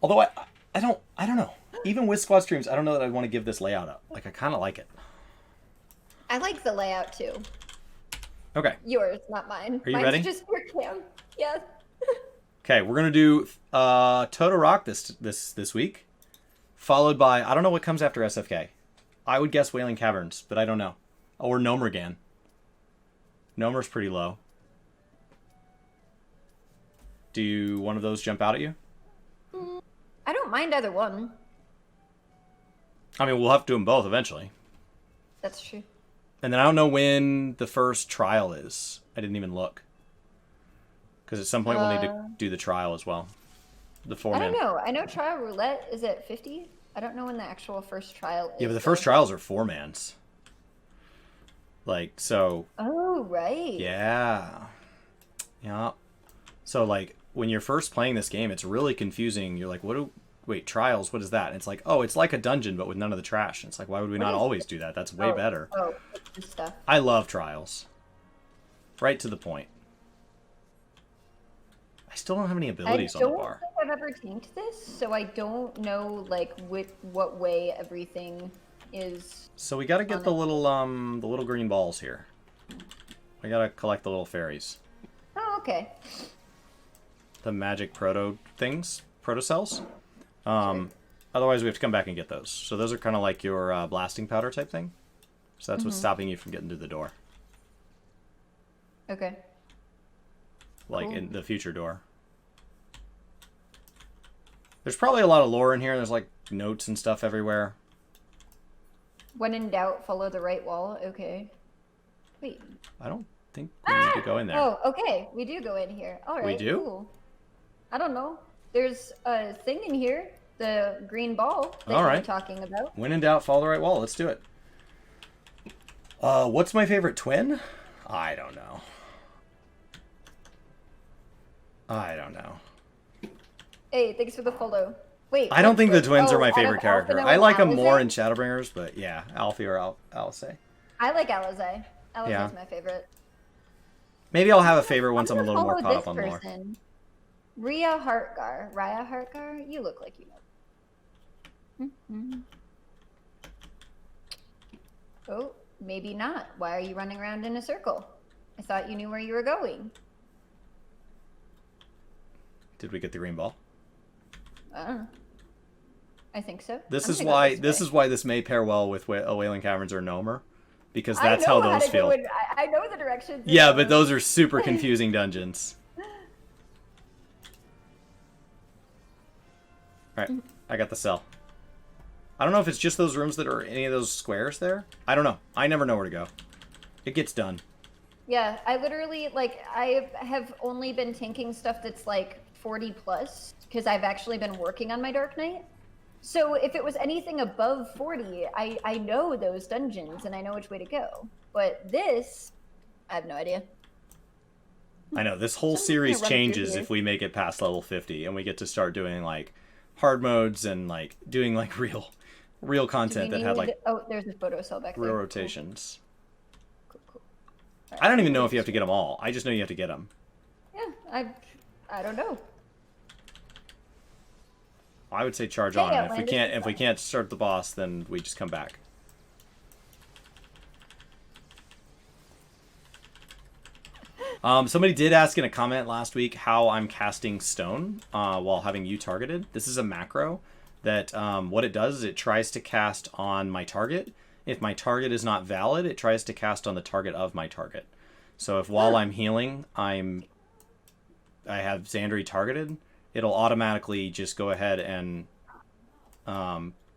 Although I don't know. Even with squad streams, I don't know that I want to give this layout up. Like, I kind of like it. I like the layout too. Okay. Yours, not mine. Are you Mine's ready? just your cam. Yeah. Okay, we're gonna do Toto Rock this week, followed by I don't know what comes after SFK. I would guess Wailing Caverns, but I don't know. Or Gnomer again. Gnomer's pretty low. Do one of those jump out at you? I don't mind either one. I mean, we'll have to do them both eventually. That's true. And then I don't know when the first trial is. I didn't even look. Because at some point we'll need to do the trial as well. The I four-man. don't know. I know trial roulette is at 50. I don't know when the actual first trial is. Yeah, but the first trials are four-mans. Like, so... Oh, right. Yeah. Yeah. So, like, when you're first playing this game, it's really confusing. You're like, wait, trials, what is that? And it's like, oh, it's like a dungeon, but with none of the trash. And it's like, why would we not always do that? That's way better. Oh, good stuff. I love trials. Right to the point. I still don't have any abilities on the bar. I don't think I've ever tanked this, so I don't know, like, what way everything is. So we gotta get the little green balls here. We gotta collect the little fairies. Oh, okay. The magic proto cells. Sure. Otherwise we have to come back and get those. So those are kind of like your blasting powder type thing. So that's what's stopping you from getting through the door. Okay. Like Cool. in the future door. There's probably a lot of lore in here. There's like notes and stuff everywhere. When in doubt, follow the right wall. Okay. Wait. I don't think we need to go in there. Oh, okay. We do go in here. All right. We do? Cool. I don't know. There's a thing in here. The green ball that All you right. were talking about. When in doubt, follow the right wall. Let's do it. What's my favorite twin? I don't know. I don't know. Hey, thanks for the follow. Wait. I don't think the twins are my out of favorite character. Alphinaud I like them and more Alizé? in Shadowbringers, but yeah, Alfie or Alice. I like Alizé. Alizé's Yeah. my favorite. Maybe I'll have a favorite once I'm a gonna little more follow caught up this on lore. person. Rhea Hartgar? You look like you know. Oh, maybe not. Why are you running around in a circle? I thought you knew where you were going. Did we get the green ball? I think so. This I'm is gonna go why this way. why this may pair well with Wailing Caverns or Gnomer, because I that's know how those to feel. go in- I know the directions. Yeah, but those are super confusing dungeons. Alright, I got the cell. I don't know if it's just those rooms that are any of those squares there. I don't know. I never know where to go. It gets done. Yeah, I literally, like, I have only been tanking stuff that's like 40 plus because I've actually been working on my Dark Knight. So if it was anything above 40, I know those dungeons and I know which way to go. But this, I have no idea. I know, this whole Someone's series gonna run through changes here. if we make it past level 50 and we get to start doing like hard modes and like doing like real Do we content that have need- like Oh, there's a photo cell back there. real Cool. rotations. Cool. I don't even know if you have to get them all. I just know you have to get them. Yeah, I don't know. I would say charge Hey, on. And Outlanders, if we can't start the boss, then we just come back. Somebody did ask in a comment last week how I'm casting stone while having you targeted. This is a macro that what it does is it tries to cast on my target. If my target is not valid, it tries to cast on the target of my target. So if while I'm healing, I have Xandri targeted, it'll automatically just go ahead and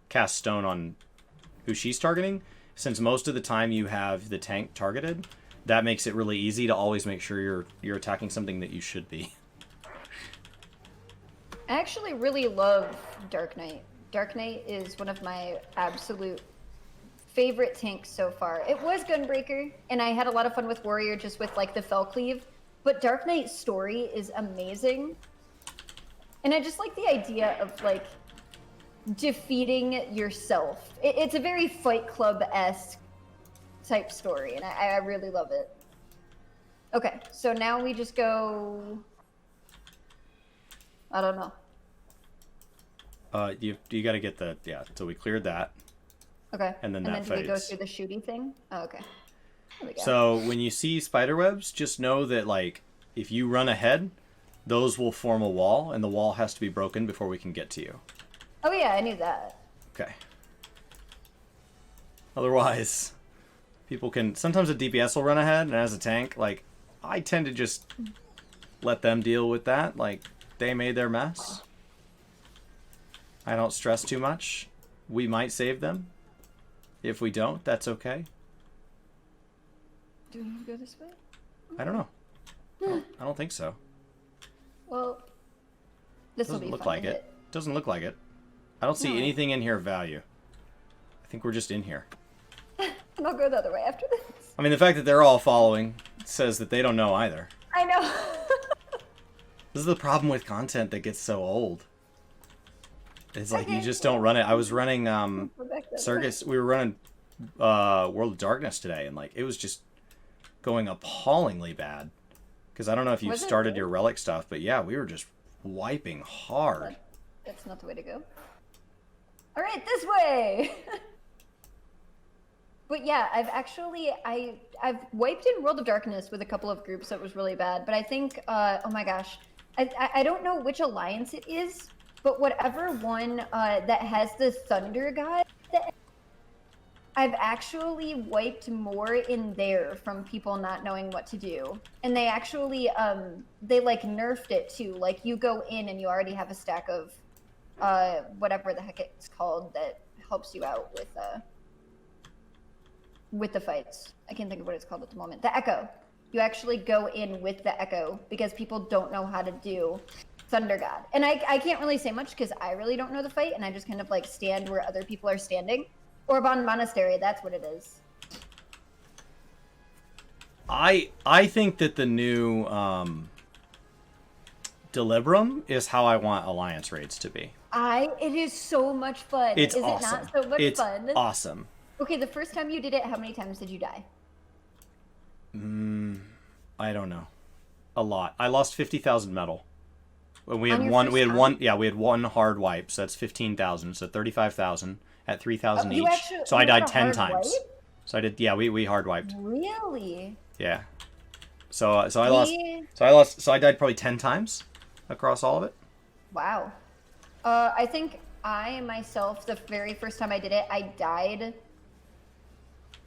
cast stone on who she's targeting. Since most of the time you have the tank targeted, that makes it really easy to always make sure you're attacking something that you should be. I actually really love Dark Knight. Dark Knight is one of my absolute favorite tanks so far. It was Gunbreaker, and I had a lot of fun with Warrior just with like the Fell Cleave, but Dark Knight's story is amazing. And I just like the idea of like defeating yourself. It's a very Fight Club-esque type story, and I really love it. Okay, so now we just go... I don't know. You got to get the So we cleared that. Okay. And then do we go fades. through the shooty thing? Oh, okay. There we go. So when you see spider webs, just know that like if you run ahead, those will form a wall, and the wall has to be broken before we can get to you. Oh yeah, I knew that. Okay. Otherwise, people can... Sometimes a DPS will run ahead, and as a tank, like, I tend to just let them deal with that. Like, they made their mess. I don't stress too much. We might save them. If we don't, that's okay. Do we need to go this way? I don't know. I don't think so. Well, this will be Doesn't look fun like to it. hit. Doesn't look like it. I don't see No. anything in here of value. I think we're just in here. And I'll go the other way after this. I mean, the fact that they're all following says that they don't know either. I know. This is the problem with content that gets so old. It's like you Okay. just don't run it. I was running Go back the other way. Circus. We were running World of Darkness today, and like it was just going appallingly bad. Because I don't know if you Was it started good? your relic stuff, but yeah, we were just wiping hard. That's not the way to go. All right, this way. But yeah, I've wiped in World of Darkness with a couple of groups that was really bad. But I think oh my gosh, I don't know which alliance it is, but whatever one that has the Thunder God, I've actually wiped more in there from people not knowing what to do. And they actually they like nerfed it too. Like you go in and you already have a stack of whatever the heck it's called that helps you out with the fights. I can't think of what it's called at the moment. The Echo. You actually go in with the Echo because people don't know how to do Thunder God. And I can't really say much because I really don't know the fight, and I just kind of like stand where other people are standing. Orban Monastery, that's what it is. I think that the new Delibram is how I want alliance raids to be. It is so much fun. It's is awesome. it not so much It's fun? awesome. Okay, the first time you did it, how many times did you die? I don't know. A lot. I lost 50,000 metal. And we had On your one. first We had time? one. Yeah, we had one hard wipe. So that's 15,000. So 35,000 at 3,000 You each. actually- So I you had died a 10 hard times. wipe? So I did. Yeah, we hard wiped. Really? Yeah. So I died probably 10 times across all of it. Wow. I think I myself, the very first time I did it, I died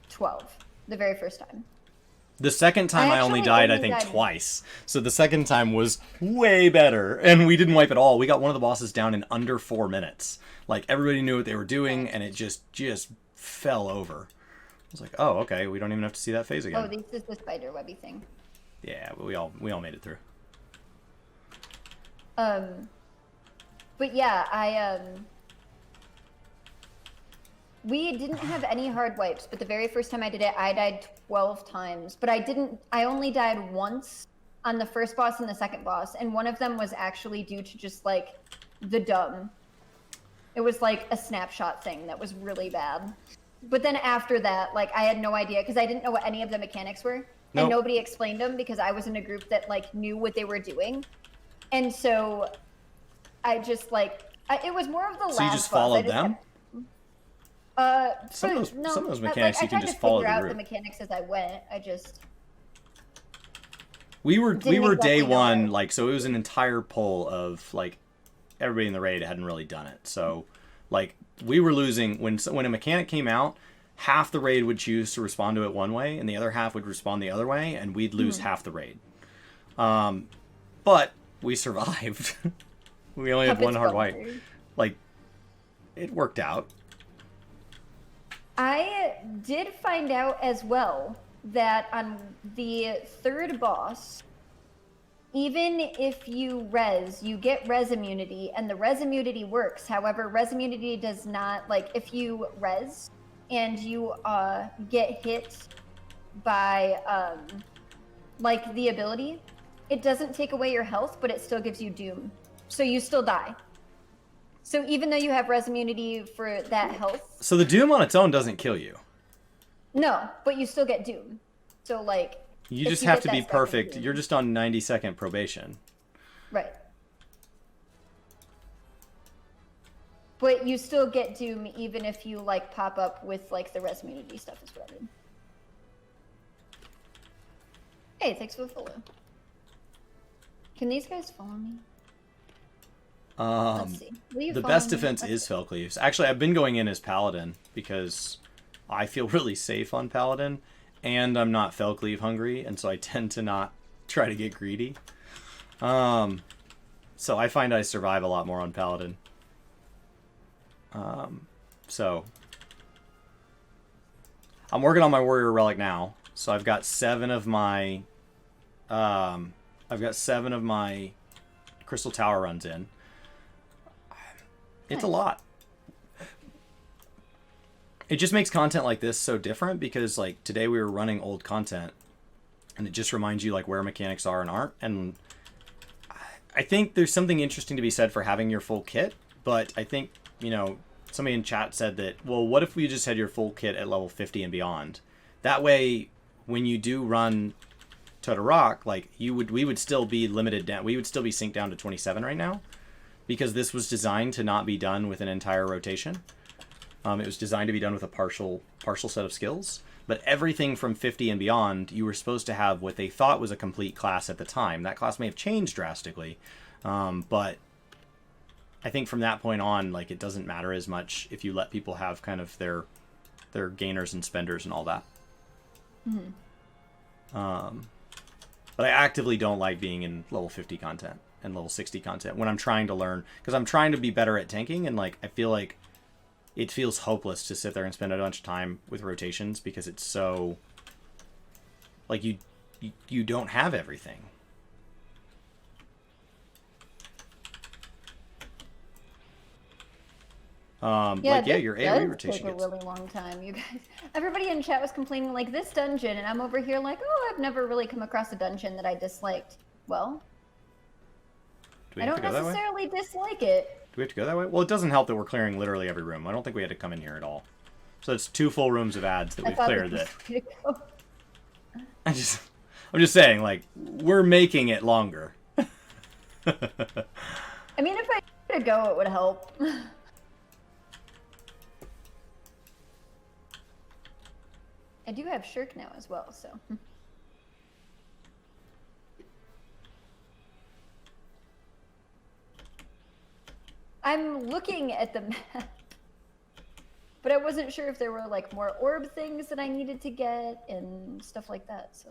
12. The very first time. The second time I only actually died, I only think, died- twice. So the second time was way better. And we didn't wipe at all. We got one of the bosses down in under 4 minutes. Like, everybody knew what they were doing, and it just fell over. I was like, oh, okay, we don't even have to see that phase again. Oh, this is the spider webby thing. Yeah, but we all made it through. But yeah, we didn't have any hard wipes, but the very first time I did it, I died 12 times. But I only died once on the first boss and the second boss, and one of them was actually due to just like the dumb. It was like a snapshot thing that was really bad. But then after that, like I had no idea because I didn't know what any of the mechanics were. Nope. And nobody explained them because I was in a group that like knew what they were doing. And so I just like it was more of the last So you just boss. I followed them? Some of those mechanics you can just follow I tried to figure the out route. the mechanics as I went. I just We were Didn't day exactly know one, it. like, so it was an entire pull of like everybody in the raid hadn't really done it. So like we were losing when a mechanic came out, half the raid would choose to respond to it one way and the other half would respond the other way, and we'd lose half the raid. But we survived. We only had Puppets one hard go wipe. through. Like, it worked out. I did find out as well that on the third boss, even if you res, you get res immunity, and the res immunity works. However, res immunity does not, like, if you res and you get hit by, like, the ability, it doesn't take away your health, but it still gives you doom. So you still die. So even though you have res immunity for that health, So the doom on its own doesn't kill you. no, but you still get doom. So like You if just you have get to that be stuff in perfect. doom. You're just on 90-second probation. Right. But you still get Doom even if you like pop up with like the res immunity stuff is what I mean. Hey, thanks for the follow. Can these guys follow me? Let's see. The best defense is Felcleaves. Actually, I've been going in as Paladin because I feel really safe on Paladin, and I'm not Felcleave hungry, and so I tend to not try to get greedy. So I find I survive a lot more on Paladin. So I'm working on my Warrior Relic now. So I've got 7 of my Crystal Tower runs in. It's a lot. It just makes content like this so different because like today we were running old content and it just reminds you like where mechanics are and aren't. And I think there's something interesting to be said for having your full kit, but I think, you know, somebody in chat said that, well, what if we just had your full kit at level 50 and beyond? That way, when you do run Toto Rok, like we would still be limited down. We would still be synced down to 27 right now, because this was designed to not be done with an entire rotation. It was designed to be done with a partial set of skills. But everything from 50 and beyond, you were supposed to have what they thought was a complete class at the time. That class may have changed drastically, but I think from that point on, like, it doesn't matter as much if you let people have kind of their gainers and spenders and all that. Mm-hmm. But I actively don't like being in level 50 content and level 60 content when I'm trying to learn, because I'm trying to be better at tanking, and like I feel like it feels hopeless to sit there and spend a bunch of time with rotations because it's so like you don't have everything. Your AoE rotation take a really long time, you guys. Everybody in chat was complaining like this dungeon, and I'm over here like, oh, I've never really come across a dungeon that I disliked. Well, I don't necessarily dislike it. Do we have to go that way? Well, it doesn't help that we're clearing literally every room. I don't think we had to come in here at all. So it's 2 full rooms of ads that we've cleared. I'm just saying, like, we're making it longer. I mean, if I had to go, it would help. I do have Shirk now as well, so. I'm looking at the map, but I wasn't sure if there were like more orb things that I needed to get and stuff like that, so.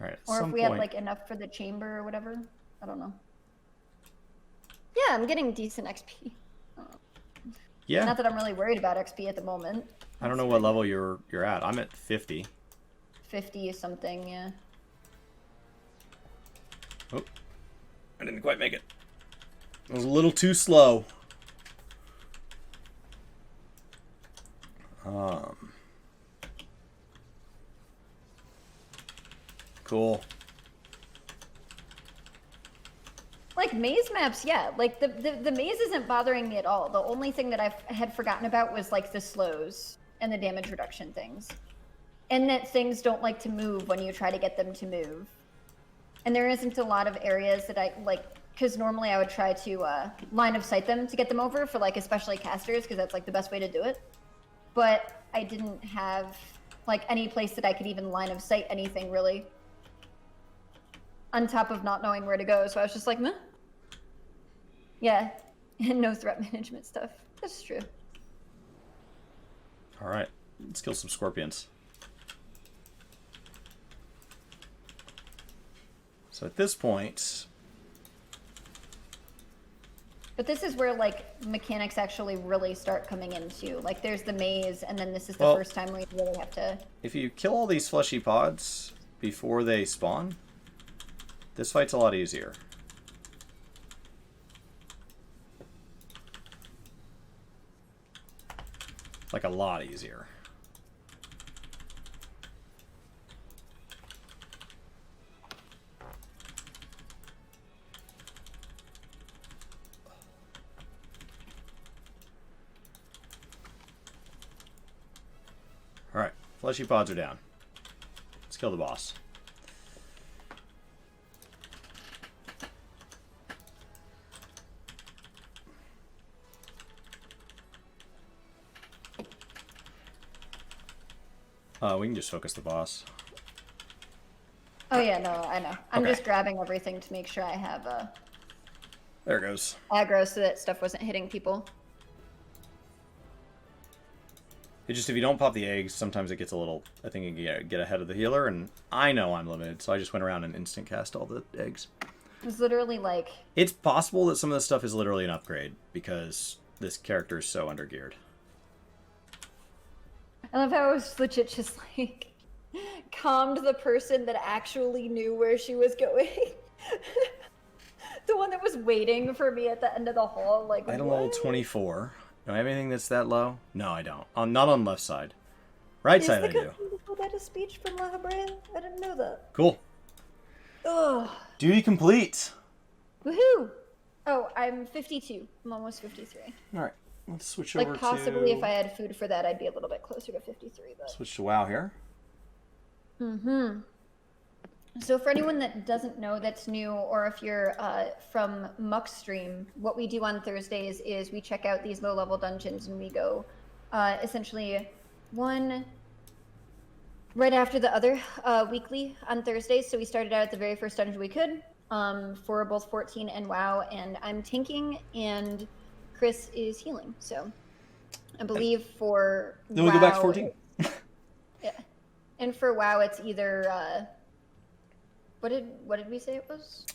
All right. Or if we had like enough for the chamber or whatever. I don't know. Yeah, I'm getting decent XP. Yeah. Not that I'm really worried about XP at the moment. I don't know what level you're at. I'm at 50. 50 something, yeah. Oh, I didn't quite make it. It was a little too slow. Cool. Like maze maps, yeah. Like the maze isn't bothering me at all. The only thing that I had forgotten about was like the slows and the damage reduction things. And that things don't like to move when you try to get them to move. And there isn't a lot of areas that I like, because normally I would try to line of sight them to get them over for like especially casters, because that's like the best way to do it. But I didn't have like any place that I could even line of sight anything really. On top of not knowing where to go, so I was just like, meh. Yeah, and no threat management stuff. That's true. All right, let's kill some scorpions. So at this point... But this is where, like, mechanics actually really start coming into. Like, there's the maze, and then this is the first time where you really have to... If you kill all these fleshy pods before they spawn, this fight's a lot easier. Like, a lot easier. Alright, fleshy pods are down. Let's kill the boss. We can just focus the boss. Oh yeah, no, I know. I'm Okay. just grabbing everything to make sure I have There it goes. aggro so that stuff wasn't hitting people. It just, if you don't pop the eggs, sometimes it gets a little, I think you can get ahead of the healer, and I know I'm limited, so I just went around and instant cast all the eggs. It was literally like... It's possible that some of this stuff is literally an upgrade, because this character is so undergeared. I love how I was legit just like calmed the person that actually knew where she was going. The one that was waiting for me at the end of the hall, like, Item what? level 24. Do I have anything that's that low? No, I don't. Not on left side. Right Is side the I do. that a speech from La Habrea? I didn't know that. Cool. Ugh. Duty complete. Woohoo! Oh, I'm 52. I'm almost 53. Alright, let's switch over Like, possibly to... if I had food for that, I'd be a little bit closer to 53, but... Switch to WoW here. Mm-hmm. So for anyone that doesn't know that's new, or if you're from Muck Stream, what we do on Thursdays is we check out these low-level dungeons and we go essentially one right after the other weekly on Thursdays. So we started out at the very first dungeon we could for both 14 and WoW, and I'm tanking and Chris is healing. So I believe for Then we go back to 14. Yeah. And for WoW, it's either... What did we say it was?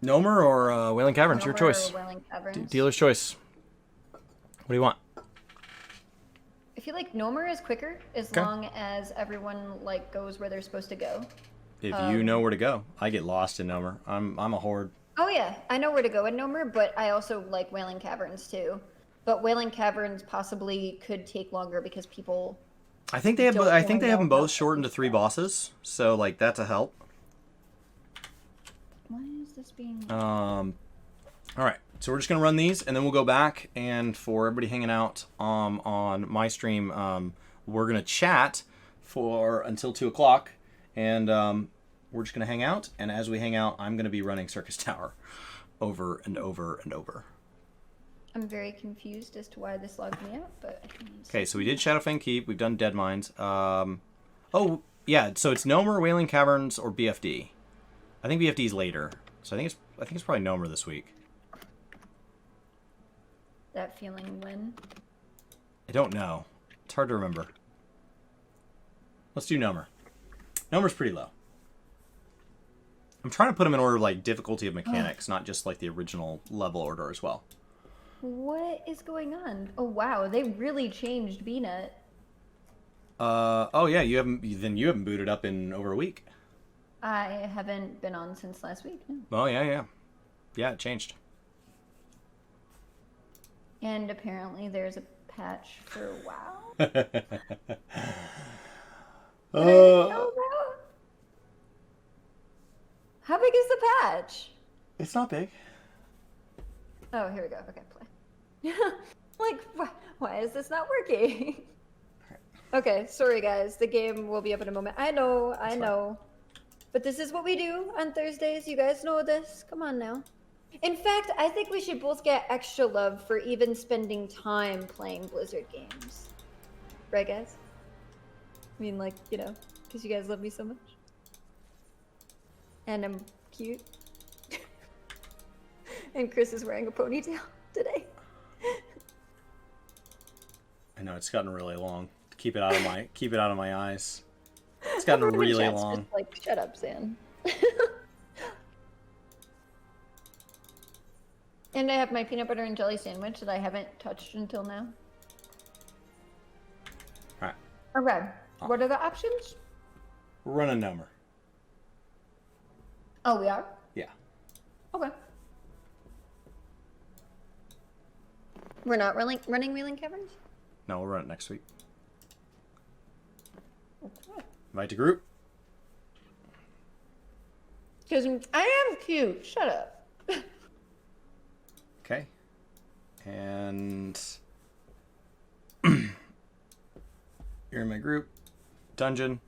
Gnomer or Wailing Caverns, your Gnomer choice. or Wailing Caverns? Dealer's choice. What do you want? I feel like Gnomer is quicker as long as everyone like goes where they're supposed to go. If you know where to go. I get lost in Gnomer. I'm a horde. Oh yeah, I know where to go in Gnomer, but I also like Wailing Caverns too. But Wailing Caverns possibly could take longer because people... I think they have them know both shortened to 3 bosses, so like that's a help. Why is this being... All right, so we're just gonna run these, and then we'll go back. And for everybody hanging out on my stream, we're gonna chat for until 2 o'clock, and we're just gonna hang out. And as we hang out, I'm gonna be running Circus Tower over and over and over. I'm very confused as to why this logged me out, but... Okay, so we did Shadowfang Keep. We've done Dead Mines. Oh yeah, so it's Gnomer, Wailing Caverns, or BFD. I think BFD's later, so I think it's probably Gnomer this week. That feeling when? I don't know. It's hard to remember. Let's do Gnomer. Gnomer's pretty low. I'm trying to put them in order of like difficulty of mechanics, not just like the original level order as well. What is going on? Oh wow, they really changed BNet. Oh yeah, you haven't booted up in over a week. I haven't been on since last week. No. Oh yeah, it changed. And apparently there's a patch for WoW. Uh, That I didn't know about. How big is the patch? it's not big. Oh, here we go. Okay, play. Like, why is this not working? Okay, sorry guys. The game will be up in a moment. I know. But this is what we do on Thursdays. You guys know this. Come on now. In fact, I think we should both get extra love for even spending time playing Blizzard games. Right, guys? I mean, like, you know, because you guys love me so much. And I'm cute. And Chris is wearing a ponytail today. I know it's gotten really long. Keep it out of my eyes. It's gotten Everyone in really chat's long. Just like, shut up, Zan. And I have my peanut butter and jelly sandwich that I haven't touched until now. Alright. Okay. What are the options? We're running Gnomer. Oh, we are? Yeah. Okay. We're not running Wailing Caverns? No, we'll run it next week. Okay. Invite to group. Because I am cute. Shut up. Okay. And you're in my group. Dungeon.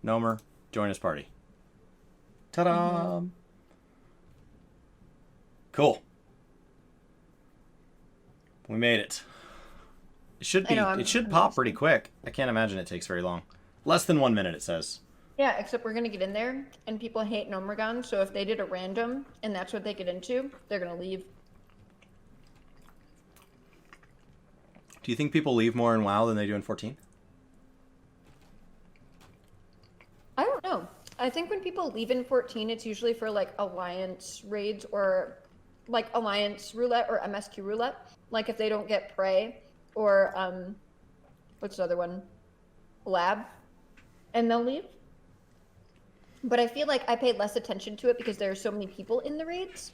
Gnomer. Join us party. Ta-da! Cool. We made it. It should I know, pop pretty quick. I can't imagine it takes very long. Less than 1 minute, it says. Yeah, except we're gonna get in there, and people hate Gnomer, so if they did a random, and that's what they get into, they're gonna leave. Do you think people leave more in WoW than they do in 14? I don't know. I think when people leave in 14, it's usually for like alliance raids or like alliance roulette or MSQ roulette. Like if they don't get prey or what's the other one? Lab, and they'll leave. But I feel like I paid less attention to it because there are so many people in the raids.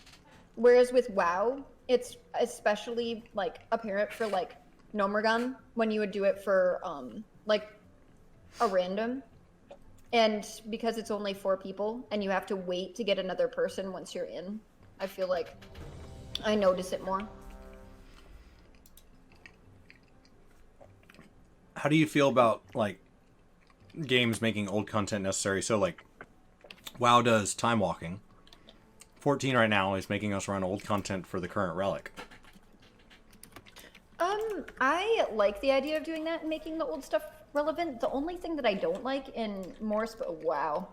Whereas with WoW, it's especially like apparent for like Gnomer when you would do it for like a random. And because it's only 4 people and you have to wait to get another person once you're in, I feel like I notice it more. How do you feel about like games making old content necessary? So like WoW does time walking. 14 right now is making us run old content for the current relic. I like the idea of doing that and making the old stuff relevant. The only thing that I don't like in wow,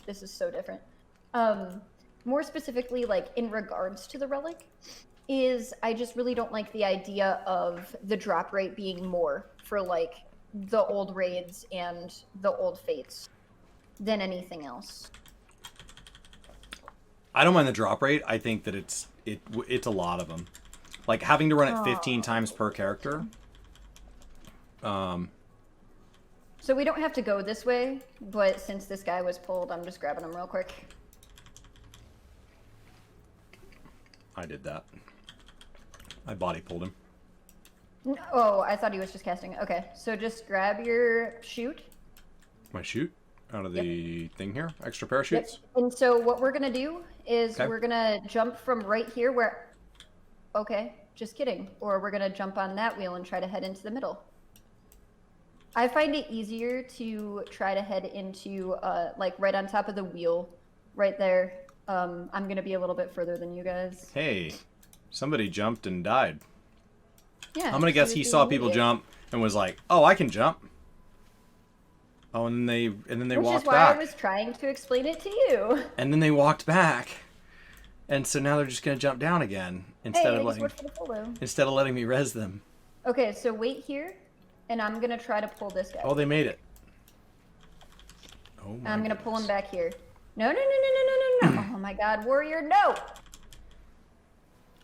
this is so different. More specifically, like in regards to the relic, is I just really don't like the idea of the drop rate being more for like the old raids and the old fates than anything else. I don't mind the drop rate. I think that it's a lot of them. Like having to run it 15 times per character. So we don't have to go this way, but since this guy was pulled, I'm just grabbing him real quick. I did that. I body pulled him. Oh, I thought he was just casting. Okay, so just grab your shoot. My shoot? Out of the thing here? Extra parachutes? Yep. And so what we're going to do is Okay. we're going to jump from right here where... Okay, just kidding. Or we're going to jump on that wheel and try to head into the middle. I find it easier to try to head into, like, right on top of the wheel. Right there. I'm going to be a little bit further than you guys. Hey, somebody jumped and died. Yeah. I'm gonna guess he saw people jump and was like, "Oh, I can jump." Oh, and then they Which walked is why back. I was trying to explain it to you. And then they walked back, and so now they're just gonna jump down again instead of letting me res them. Okay, so wait here, and I'm gonna try to pull this guy. Oh, they made it. Oh my. I'm gonna pull him back here. No, no, no, no, no, no, no, no. Oh my God, warrior, no!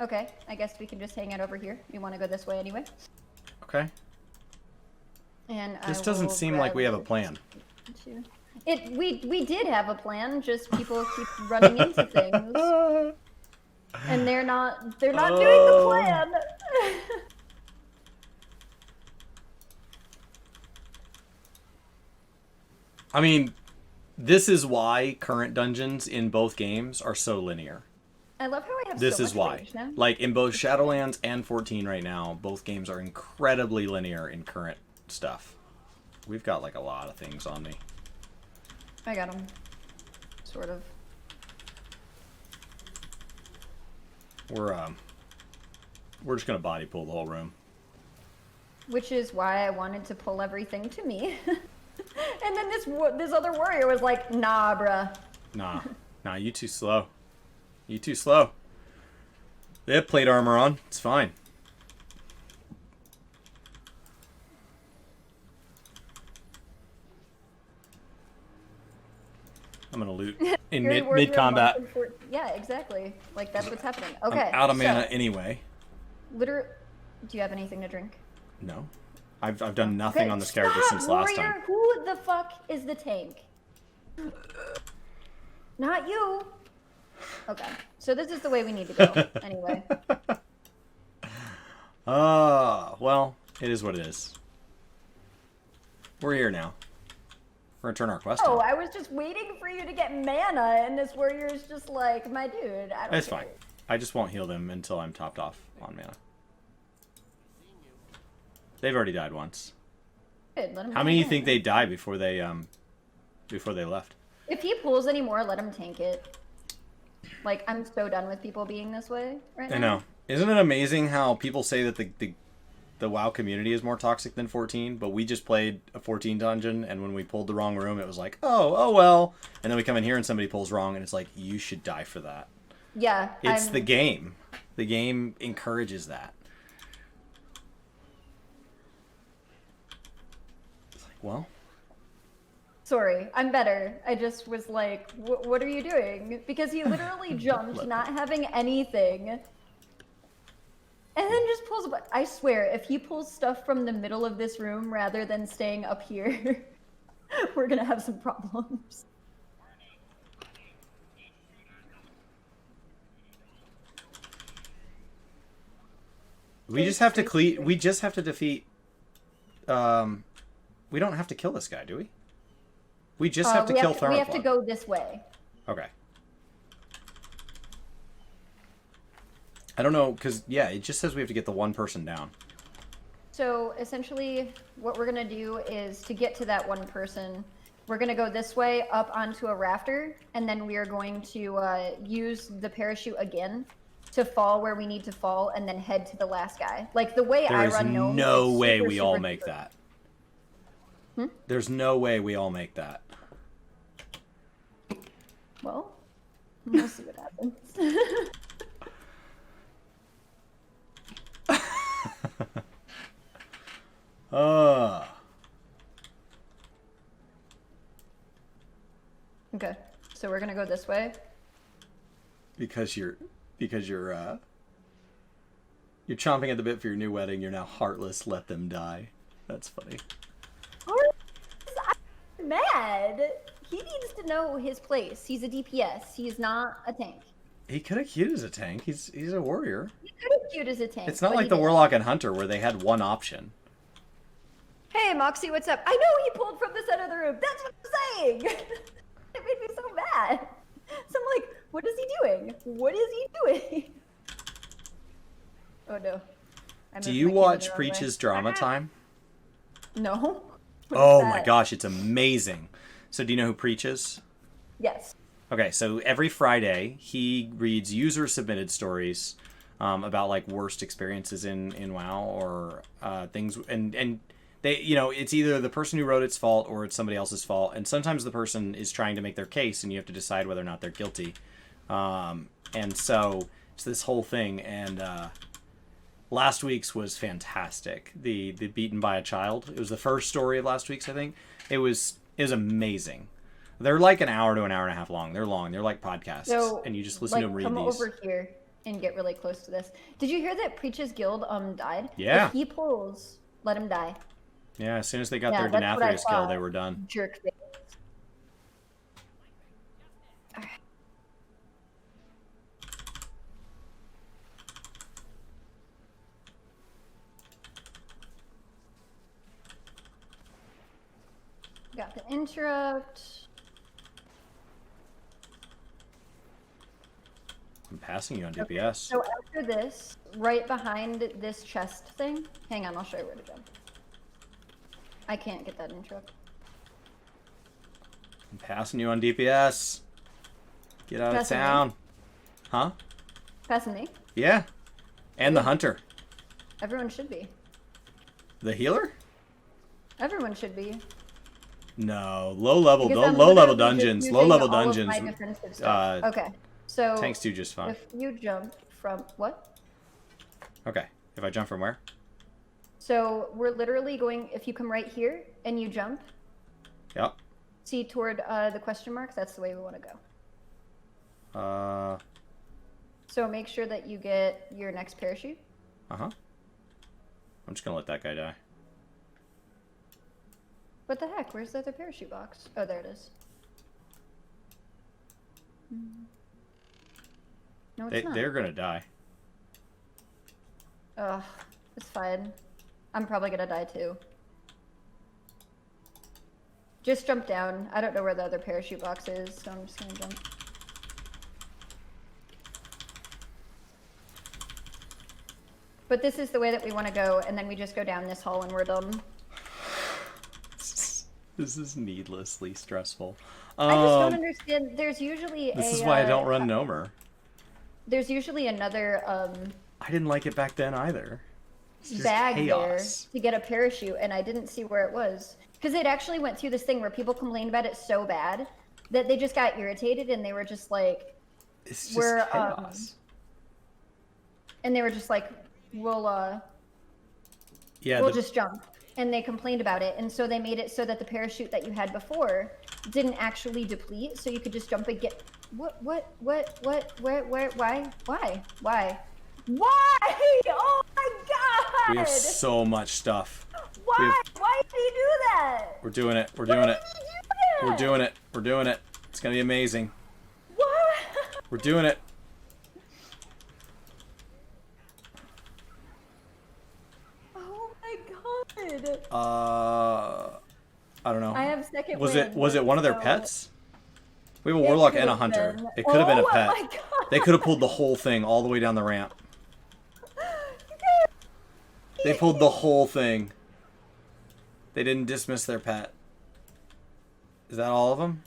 Okay, I guess we can just hang out over here. We want to go this way anyway. Okay. And This doesn't seem like we have a plan. We did have a plan. Just people keep running into things, and they're not doing the plan. I mean, this is why current dungeons in both games are so linear. I love how I have This so is much why. range now. Like in both Shadowlands and 14 right now, both games are incredibly linear in current stuff. We've got like a lot of things on me. I got him. Sort of. We're just gonna body pull the whole room. Which is why I wanted to pull everything to me. And then this other warrior was like, nah, bruh. Nah, you too slow. You too slow. They have plate armor on. It's fine. I'm gonna loot in mid combat. Yeah, exactly. Like that's what's happening. Okay. I'm out of mana so, anyway. do you have anything to drink? No, I've done nothing Okay, on this character stop, since last warrior. time. Who the fuck is the tank? Not you. Okay, so this is the way we need to go. Anyway. Well, it is what it is. We're here now. We're gonna turn our quest Oh, on. I was just waiting for you to get mana, and this warrior's just like, my dude. I don't It's care. fine. I just won't heal them until I'm topped off on mana. They've already died once. Good, let him How many do you tank think it. they died before they left? If he pulls any more, let him tank it. Like, I'm so done with people being this way right now. I know. Isn't it amazing how people say that the WoW community is more toxic than 14, but we just played a 14 dungeon, and when we pulled the wrong room, it was like, oh well. And then we come in here and somebody pulls wrong, and it's like, you should die for that. Yeah. It's the game. The game encourages that. It's like, well... Sorry, I'm better. I just was like, what are you doing? Because he literally jumped, not having anything. And then just pulls... I swear, if he pulls stuff from the middle of this room rather than staying up here, we're gonna have some problems. We just have to we just have to defeat... we don't have to kill this guy, do we? We just have to kill Thermoplasm. We have to go this way. Okay. I don't know, because, yeah, it just says we have to get the one person down. So, essentially, what we're going to do is, to get to that one person, we're going to go this way up onto a rafter, and then we are going to use the parachute again to fall where we need to fall, and then head to the last guy. Like, the way I run Gnome... There's no way we all make that. There's no way we all make that. Well, we'll see what happens. Okay, so we're gonna go this way. Because you're chomping at the bit for your new wedding. You're now heartless. Let them die. That's funny. I'm mad. He needs to know his place. He's a DPS. He's not a tank. He could have queued as a tank. He's a warrior. He could have queued as a tank. It's not like the Warlock and Hunter where they had one option. Hey, Moxie, what's up? I know he pulled from the center of the room. That's what I'm saying. It made me so mad. So I'm like, what is he doing? What is he doing? Oh no. Do you watch Preach's Drama Time? No. Oh my gosh, it's amazing. So do you know who preaches? Yes. Okay, so every Friday he reads user-submitted stories about like worst experiences in WoW or things, and they, you know, it's either the person who wrote it's fault or it's somebody else's fault, and sometimes the person is trying to make their case, and you have to decide whether or not they're guilty. And so it's this whole thing, and last week's was fantastic. The Beaten by a Child. It was the first story of last week's, I think. It was amazing. They're like an hour to an hour and a half long. They're long. They're like podcasts. So, and you just listen to them read come these. Over here and get really close to this. Did you hear that Preach's guild died? Yeah. If he pulls, let him die. Yeah, as soon as they got their Denathrius kill, they were done. Jerk face. Got the interrupt. I'm passing you on DPS. Okay. So after this, right behind this chest thing, hang on, I'll show you where to jump. I can't get that interrupt. I'm passing you on DPS. Get out of town. Huh? Passing me? Yeah. And the hunter. Everyone should be. The healer? Everyone should be. No, low level dungeons. Low level dungeons. Okay, so tanks do just fine. If you jump from what? Okay, if I jump from where? So we're literally going. If you come right here and you jump. Yep. See toward the question mark. That's the way we want to go. So make sure that you get your next parachute. I'm just gonna let that guy die. What the heck? Where's the other parachute box? Oh, there it is. No, it's not. They're gonna die. Ugh, it's fine. I'm probably gonna die too. Just jump down. I don't know where the other parachute box is, so I'm just gonna jump. But this is the way that we want to go, and then we just go down this hall and we're done. This is needlessly stressful. I just don't understand. There's usually This is why I don't run Gnomer. There's usually another... I didn't like it back then either. bag chaos. there to get a parachute, and I didn't see where it was. Because it actually went through this thing where people complained about it so bad that they just got irritated, and they were just like, It's just chaos. And they were just like, we'll just jump. And they complained about it, and so they made it so that the parachute that you had before didn't actually deplete, so you could just jump and get. Where, why? Oh my god! We have so much stuff. Why? Why did he do that? We're doing it. We're Why doing did it. he do that? We're doing it. We're doing it. It's gonna be amazing. What? We're doing it. Oh my god. I don't know. I have second Was wind, it one of their so- pets? We have a warlock and a hunter. been. It could have been a Oh pet. my God. They could have pulled the whole thing all the way down the ramp. They pulled the whole thing. They didn't dismiss their pet. Is that all of them?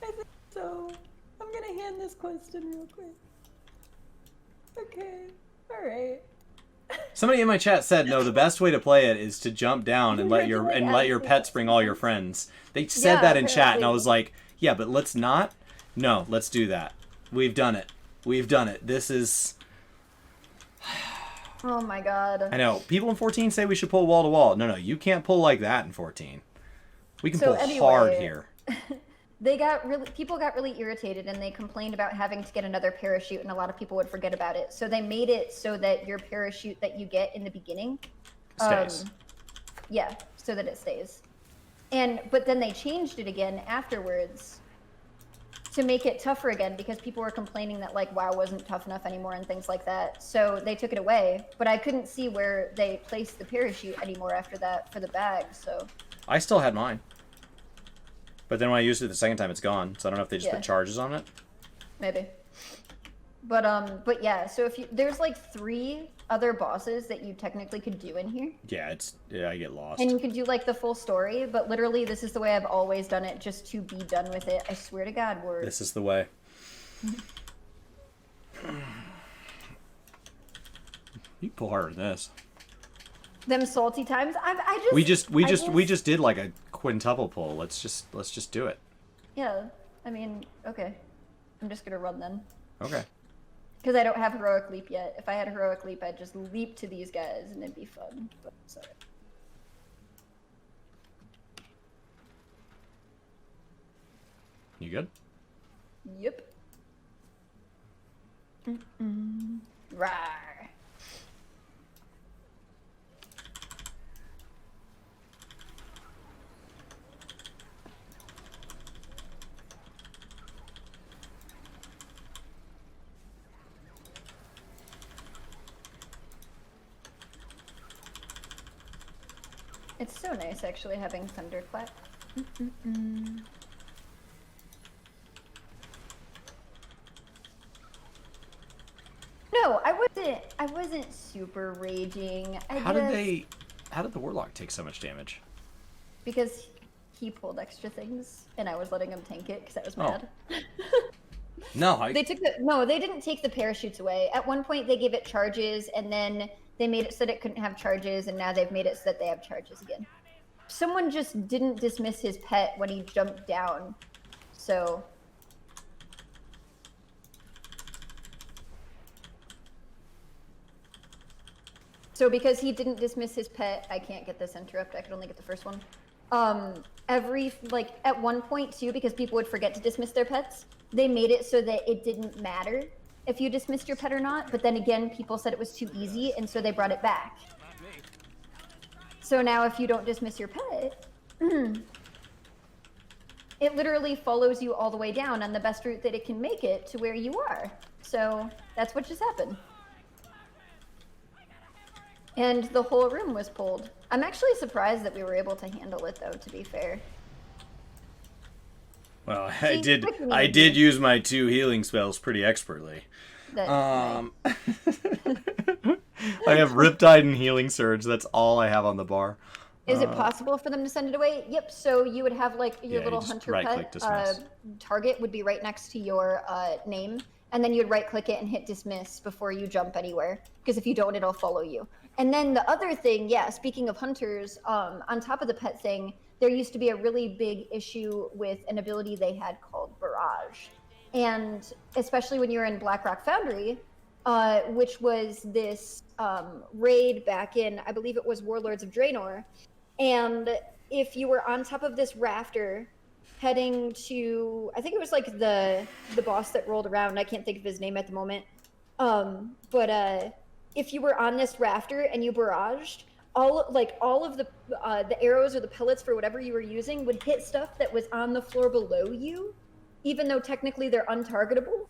I think so. I'm gonna hand this question real quick. Okay. Alright. Somebody in my chat said no. The best way to play it is to jump down and let your pets bring all your friends. They said that in chat, and I was like, yeah, but let's not. No, let's do that. We've done it. We've done it. This is. Oh my god. I know. People in 14 say we should pull wall to wall. No, you can't pull like that in 14. We can pull hard here. People got really irritated, and they complained about having to get another parachute, and a lot of people would forget about it. So they made it so that your parachute that you get in the beginning Stays. Yeah, so that it stays. But then they changed it again afterwards to make it tougher again, because people were complaining that like WoW wasn't tough enough anymore and things like that. So they took it away, but I couldn't see where they placed the parachute anymore after that for the bag. So I still had mine. But then when I used it the second time, it's gone. So I don't know if they just put charges on it. maybe. But yeah, so there's like 3 other bosses that you technically could do in here. Yeah, I get lost. And you can do like the full story, but literally this is the way I've always done it, just to be done with it. I swear to God, This is the way. You can pull harder than this. Them salty times. We just did like a quintuple pull. Let's just do it. Yeah, I mean, okay. I'm just gonna run then. Okay. Because I don't have heroic leap yet. If I had heroic leap, I'd just leap to these guys and it'd be fun. But sorry. You good? Yep. Rawr. It's so nice actually having thunderclap. No, I wasn't super raging. How did the warlock take so much damage? Because he pulled extra things and I was letting him tank it because I was mad. No, they didn't take the parachutes away. At one point they gave it charges, and then they made it so that it couldn't have charges, and now they've made it so that they have charges again. Someone just didn't dismiss his pet when he jumped down. So because he didn't dismiss his pet, I can't get this interrupt. I could only get the first one. At one point too, because people would forget to dismiss their pets, they made it so that it didn't matter if you dismissed your pet or not. But then again, people said it was too easy, and so they brought it back. So now if you don't dismiss your pet, it literally follows you all the way down on the best route that it can make it to where you are. So that's what just happened. And the whole room was pulled. I'm actually surprised that we were able to handle it, though, to be fair. Well, I did use my 2 healing spells pretty expertly. Right. I have Riptide and Healing Surge. That's all I have on the bar. Is it possible for them to send it away? Yep. So you would have like your little hunter pet right-click dismiss. target would be right next to your name, and then you'd right click it and hit dismiss before you jump anywhere, because if you don't, it'll follow you. And then the other thing, yeah, speaking of hunters, on top of the pet thing, there used to be a really big issue with an ability they had called Barrage. And especially when you were in Blackrock Foundry, which was this raid back in, I believe it was Warlords of Draenor. And if you were on top of this rafter heading to, I think it was like the boss that rolled around, I can't think of his name at the moment. But if you were on this rafter and you barraged, all of the arrows or the pellets for whatever you were using would hit stuff that was on the floor below you, even though technically they're untargetable.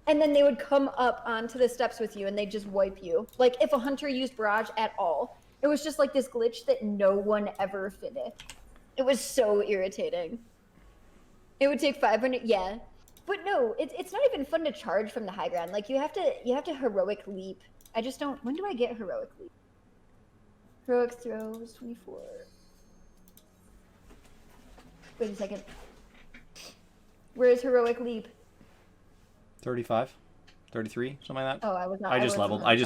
And then they would come up onto the steps with you and they'd just wipe you. Like if a hunter used barrage at all, it was just like this glitch that no one ever finished. It was so irritating. It would take 500, yeah. But no, it's not even fun to charge from the high ground. Like you have to heroic leap. I just don't, when do I get heroic leap? Heroic throws, 24. Wait a second. Where is heroic leap? 35, 33, something like that. Oh, I was not. I just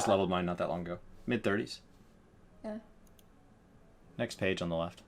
leveled mine not that long ago. Mid 30s. Yeah. Next page on the left.